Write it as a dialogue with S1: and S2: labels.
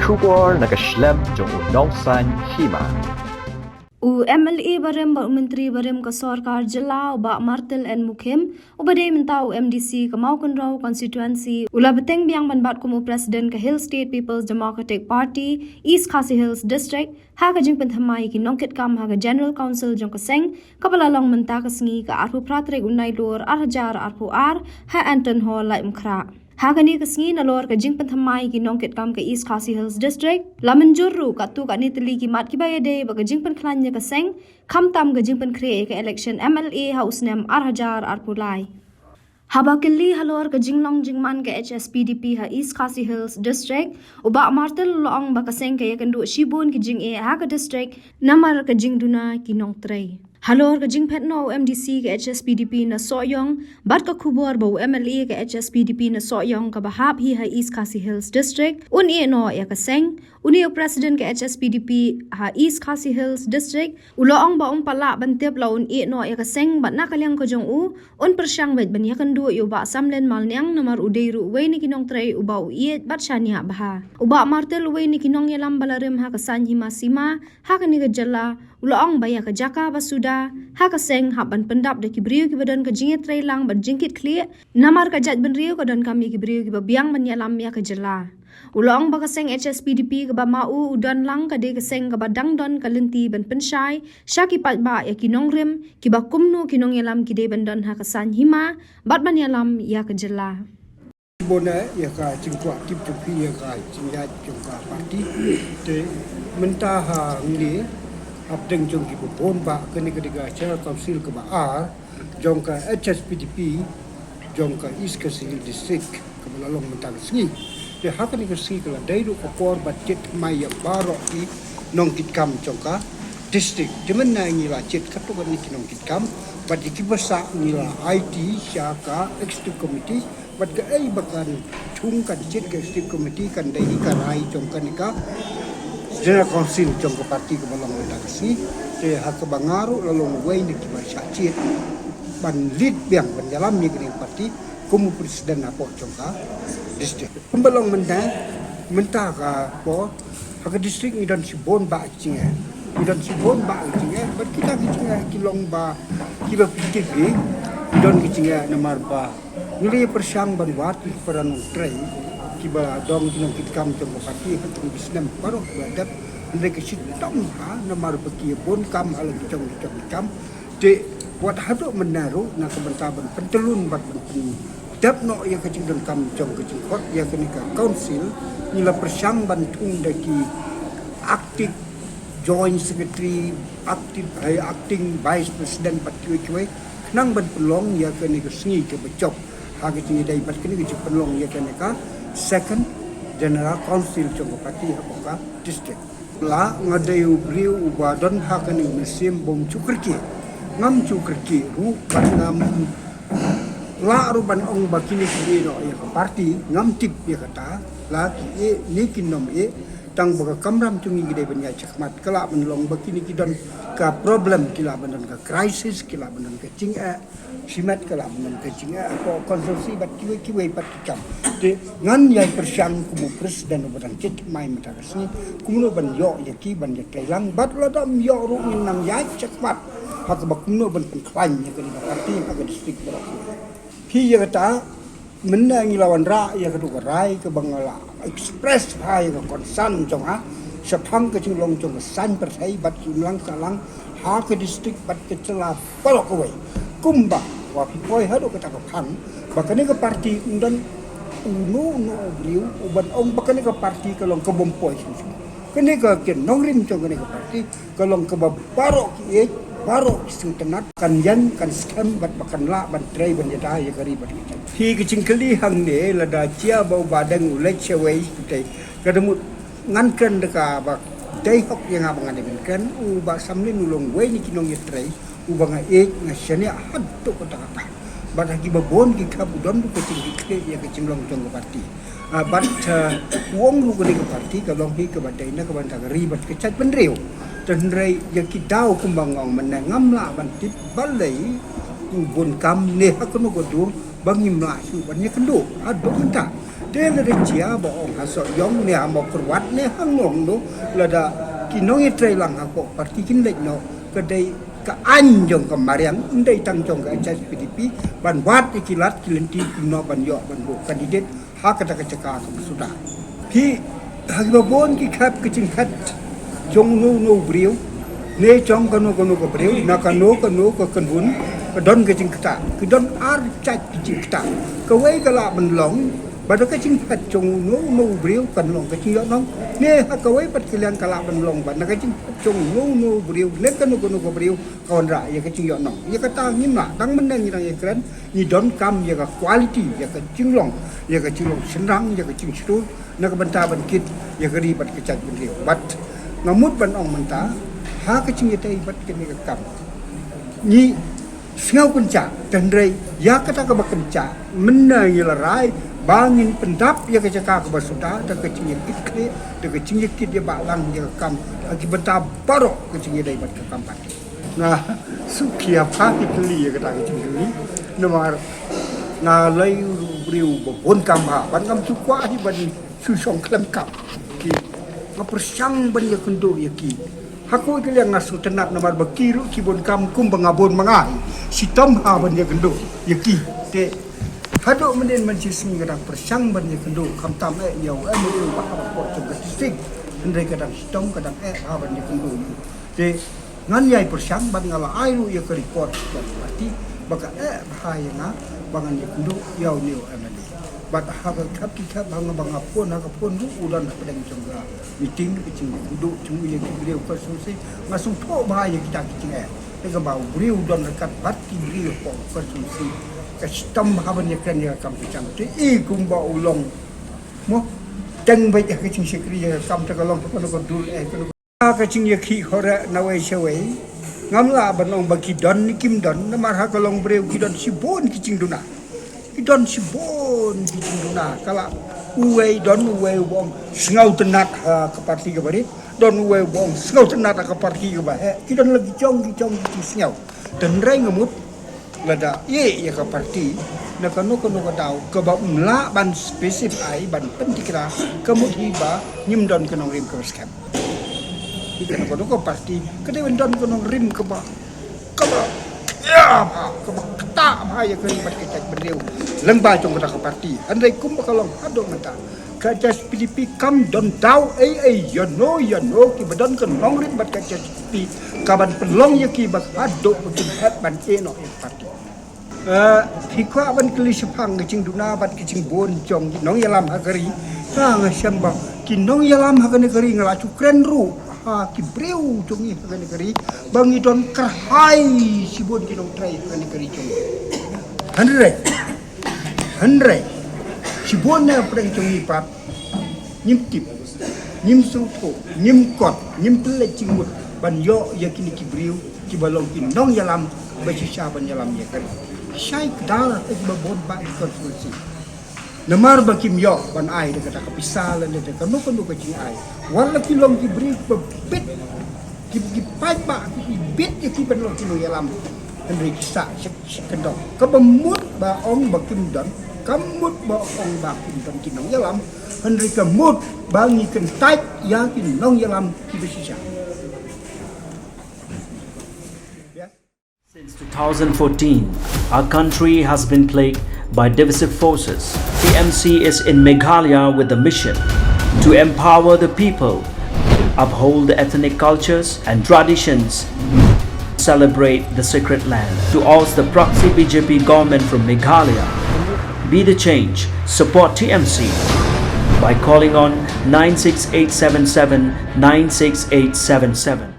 S1: Shubor nakaslem jong unongsan hima.
S2: MLA barem menteri barem ka sarkar jila ba Martel and Mukim ubade mentau MDC kamau kunrau constituency ula beteng biang banbat kumu president ka Hill State People's Democratic Party East Khasi Hills District ha ka jing penthamai ki nongket kam ha ka General Council jong ka seng kapala long menta ka sngi ka arpu pratrek unai lor arhajar arpu ar ha Anton Hall lai mkhra Hagani kasngi na lor ka jing penthamai ki nongket kam ka East Khasi Hills District laman jurru ka tu ka ni teli ki mat ki bayade ba ka jing pen khlanya ka seng kham tam ka jing pen khre ka election MLA house nem arhajar arpulai Habakili halor ka jinglong jingman ka HSPDP ha East Khasi Hills District uba martel loong ba ka seng ka yakandu shibun ki jing ha ka district namar ka jing duna ki nong trei Halor ka jing petno MDC ka HSPDP na soyong bat ka khubor bo MLA ka HSPDP na soyong ka bahab hi ha East Khasi Hills District un e no ya ka seng uni president ka HSPDP ha East Khasi Hills District uloong ba pala bantep laun e no ya ka seng bat na kalyang ko jong u un persyang bet ban yakan du yu ba samlen mal nyang namar udeiru we ni kinong trei uba u e bat shania baha uba martel we ni kinong yalam balarim ha ka sanji masima ha ka ni ka jalla uloong ba ya ka jaka basuda ha ka seng ha ban pendap de kibriu ki badan ka jinget trei lang ban jingkit kli namar ka jat ban riu ka dan kami kibriu ki ba biang ban yalam ya ka jalla Ulong ba kaseng HSPDP ka ba mau udan lang ka de kaseng ka ba dangdon ka linti ban pensyai syaki pat ba ya kinong rim ki ba kumnu kinong yalam ki de bandan ha kasan hima bat ban yalam ya ka jela
S3: Bona ya ka cingkwa tip tepi ya ka cingya jongka parti te mentah ha ngli apdeng jong ki bon ba kene ketiga cara council ke ba a jongka HSPDP jongka East Khasi Hills District ke melalong mentang sengi de hakani ke si kala dairu ko kor budget mai ya baro ki nong kitkam jongka district demen na ngila chet kato kan ni nong kitkam bad ki basa ngila IT syaka executive committee bad ga ai bakan chung kan chet ke executive committee kan dai ka rai jongka ni ka General Council jongka parti ke melalong mentang si de hak bangaru lalong wei ni ki basa chet ban lead biang ban jalan ni ke parti kumu presiden apa jongka district pembalong mentah ka po hak district ni dan sibon ba cinga ni dan sibon ba cinga ber kita cinga kilong ba kiba PTV dan cinga namar ba nilai persyang ban wat peran trei kiba dong kinong kitkam jong parti hak bisnem baru badat mereka sitom ha namar baki bon kam ala jong kam de wat hado menaru na kebentaban pentelun bat pentelun Dap no yang kecil dan kam jong kecil kot yang kenika council nila persyang bantung daki aktif joint secretary aktif acting vice president pat cuy nang ban pelong ya kenika sengi ke becok hagi tingi dai bat kenika pelong ya kenika second general council jong parti hapoka district la ngadai ubriu ubadon hakani mesim bom cukerki ngam cukerki ru ban ngam la ruban ong bakini kini no ya parti ngam tip ya kata la ki ni kinom tang baga kamram tungi gide banya chakmat kala menlong bakini kidon ka problem kila banan ka crisis kila banan ka cinga simat kala banan ka cinga ko konsorsi bat kiwe pat kam de ngan yai persyang kumu presiden badan cit mai mata kasni kumu ban yo ya ki ban ya kailang bat la dam yo ru nang yai chakmat hak bakuno ban klan ya ka parti hak district Hi ya kata menang lawan ra ya kedua rai ke bangala express hai ke konsan jong ha sepam ke cinglong jong san persai bat kimlang salang ha ke district bat ke celah polok away kumba wa poi hado ke takapang bakane ke parti undan no briu uban ong bakane ke parti ke long ke bompoi kene ke nongrim jong kene ke parti ke long ke barok ye baru istiutenat kan yan kan scam bat bakan la ban tray ban jada ya gari bat kita hi kecingkeli hang ne lada cia bau badang ulai cewei kutai kademut ngankan deka bak dai hok yang abang ada kan u ba samle nulung we ni kinong ye tray u banga ngasania hadto kota kata bat haki babon ki kap udon du kecingkeli ya kecinglang jong parti bat wong lu ke parti kalong hi ke badai na ke bantang ribat kecat benreu dan rai yang kidau kumbangong menangam la bantit balai ubun kam ne hakunu godu bangim la su bannya kendo adu minta Dia le dia ba ong haso yong ne amo perwat ne hangong no lada kinong itre lang ako parti kin lek no kedai ka anjong ka mariang ndai tang jong ka ajas PDP ban wat ikilat kilenti kuno ban yo ban bu kandidat ha kata ka caka ka sudah pi hagi babon ki khap ke cingkat jong no briu ne jong kano ka briu na kano ka kanhun ka don ke cingkta ke don ar chat ke cingkta ka wei ka la ban long pada kecing pat jong no briu kan long kecing yo nong ne ha ka wei pat kilian kala ban long ban kecing jong no briu ne kan ko briu kawan ra ya kecing yo nong ya kata ngim na dang menang ni dang ya keren ni don kam ya ka quality ya kecing long senang ya kecing seru na ka banta ban kit ya keri pat kecat ban riu bat ngamut ban ong menta ha kecing ya tai bat kini ka kam ni Sengau kenca, tendrai, ya kata ke kenca, mana yang lerai, bangin pendap, ya kecaka ke basuda, dan kecingnya ikli, dan kecingnya kit dia balang dia kam, lagi bentar barok kecingnya dari bat ke kampat. Nah, suki apa ikli ya kata kecing ikli, nomor, nah layu beriu bon kamha, ban kam sukwa di ban susong kelam kam, ki, ngapersang ban ya kendo ya ki. Aku itu yang ngasu tenat nomor bakiru kibon kamkum bangabon mangai sitam ha banya gendo yaki te hado menen mancismi kadang persang banya gendo kam tam yau mu ba ko to gestik ndai kadang sitam kadang ha banya gendo te ngan yai persang ban ngala airu ya ke report berarti baka bahaya na bangan ya gendo yau niu amali bat ha kap kita bangapon du udan pedang jongga meeting kecing duduk cuma yang beliau konsumsi masuk po bahaya kita kecing dengan bau beliau dan dekat parti beliau po konsumsi kestam habannya kan ya kam kecang tu kumba ulong mo teng baik kecing sekri ya kam takalong ko dul kecing ya ki hora nawai sewai ngamla banong bagi don kim don namar ha kalong beliau kidon sibon kecing duna kidon sibon kecing duna kala uwei don uwei wong sengau tenat ke parti ke bari don uwei wong sengau tenat ke parti ke bah kita lagi cong di sengau dan rai ngemut lada ye ya ke parti na kanu ka tau ke ba mla ban spesifik ai ban pentikra kemut hiba nyim don kenong rim ke skam ikan ko parti kede don kenong rim ke ba ya ke ba kata bahaya ke ribat kecak beliau lengba jong kata ke parti andai kum bakalong ado mata kajas PDP kam don tau ya no ki badan kan nong rin bat kajas PDP kaban pelong ya ki bak ado bekin hat ban eno ya parti hikwa ban keli sepang kecing duna bat kecing bon jong nong yalam hagari ngasam ba ki nong yalam hagari ngalacu kren ru ki breu jongi hagani kari bangi don kerhai sibon ki nong trai hagani kari jong Handrai sibon na perang jongi pat nyim tip nyim suto nyim kot nyim pele cingmut ban yo yakini ki breu ki balong ki nong yalam basisa ban yalam ya kari syai kedal ek babon ba konsulsi namar bakim yo ban ai de kata kapisal de kanu ka cing ai wala ki long ki breu bebet ki pai ba ki bit ki ban long ki no yalam Henry sa kendok kebemut ba ong bakim don kamut ba ong bakim don kinong yalam Henry kemut bangi kentai ya kinong yalam ki besisa.
S4: Since 2014, our country has been plagued by divisive forces. TMC is in Meghalaya with the mission to empower the people, uphold the ethnic cultures and traditions, celebrate the sacred land. To oust the proxy BJP government from Meghalaya, be the change, support TMC by calling on 96877 96877.